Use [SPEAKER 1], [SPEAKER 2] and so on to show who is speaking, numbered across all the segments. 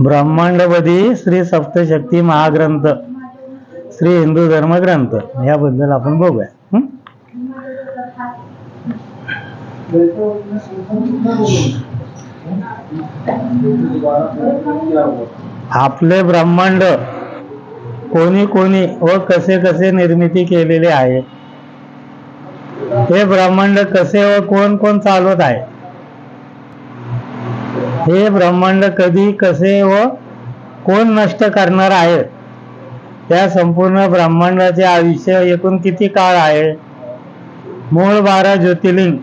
[SPEAKER 1] ब्रह्मांडपदी श्री सप्तशक्ती महाग्रंथ श्री हिंदू धर्मग्रंथ याबद्दल आपण बघूया. आपले ब्रह्मांड कोणी कोणी व कसे कसे निर्मिती केलेले आहे, हे ब्रह्मांड कसे व कोण कोण चालवत आहे, हे ब्रह्मांड कधी कसे व कोण नष्ट करणार आहे, त्या संपूर्ण ब्रह्मांडाचे आयुष्य एकूण किती काळ आहे, मूळ 12 ज्योतिर्लिंग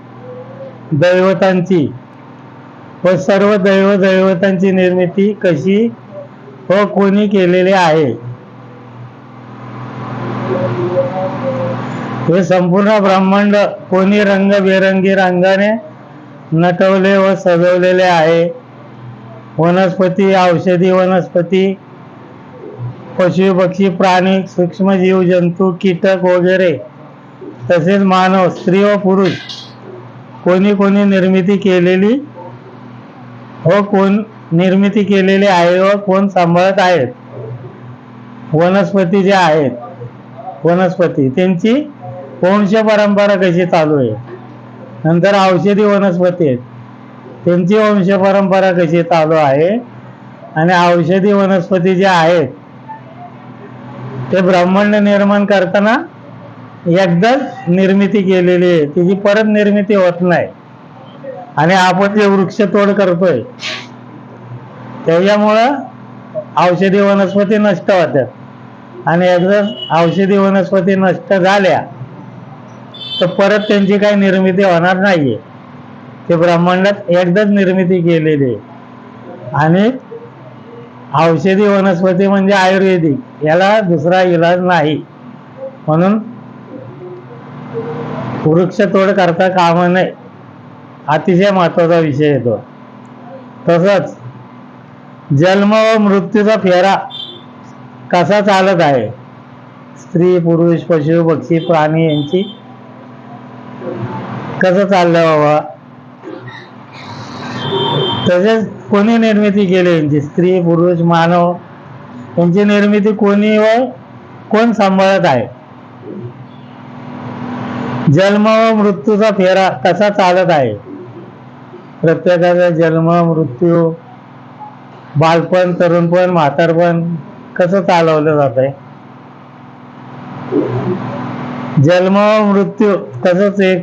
[SPEAKER 1] दैवतांची व सर्व दैवतांची निर्मिती कशी व कोणी केलेली आहे, हे संपूर्ण ब्रह्मांड कोणी रंगबेरंगी रंगाने नटवले व सजवलेले आहे. वनस्पती, औषधी वनस्पती, पशु पक्षी, प्राणी, सूक्ष्मजीव, जंतू, कीटक वगैरे, तसेच मानव, स्त्री व पुरुष कोणी कोणी निर्मिती केलेली व कोण निर्मिती केलेली आहे व कोण सांभाळत आहेत. वनस्पती जे आहेत, वनस्पती त्यांची वंश परंपरा कशी चालू आहे. नंतर औषधी वनस्पती आहेत, त्यांची वंश परंपरा कशी चालू आहे. आणि औषधी वनस्पती जे आहेत ते ब्रह्मांड निर्माण करताना एकदाच निर्मिती केलेली आहे, तिची परत निर्मिती होत नाही. आणि आपण जे वृक्षतोड करतोय त्याच्यामुळं औषधी वनस्पती नष्ट होतात. आणि एकदा औषधी वनस्पती नष्ट झाल्या तर परत त्यांची काही निर्मिती होणार नाहीये. ते ब्रह्मांडात एकदाच निर्मिती केलेली आहे. आणि औषधी वनस्पती म्हणजे आयुर्वेदिक, याला दुसरा इलाज नाही, म्हणून वृक्षतोड करता कामा नये. अतिशय महत्वाचा विषय येतो. तसंच जन्म व मृत्यूचा फेरा कसा चालत आहे, स्त्री पुरुष पशु पक्षी प्राणी यांची कसं चाललं बाबा, तसेच कोणी निर्मिती केली यांची, स्त्री पुरुष मानव यांची निर्मिती कोणी व कोण सांभाळत आहे. जन्म व मृत्यूचा फेरा कसा चालत आहे, प्रत्येकाचा जन्म मृत्यू बालपण तरुणपण म्हातारपण कसं चालवलं जात आहे. जन्म व मृत्यू तसंच एक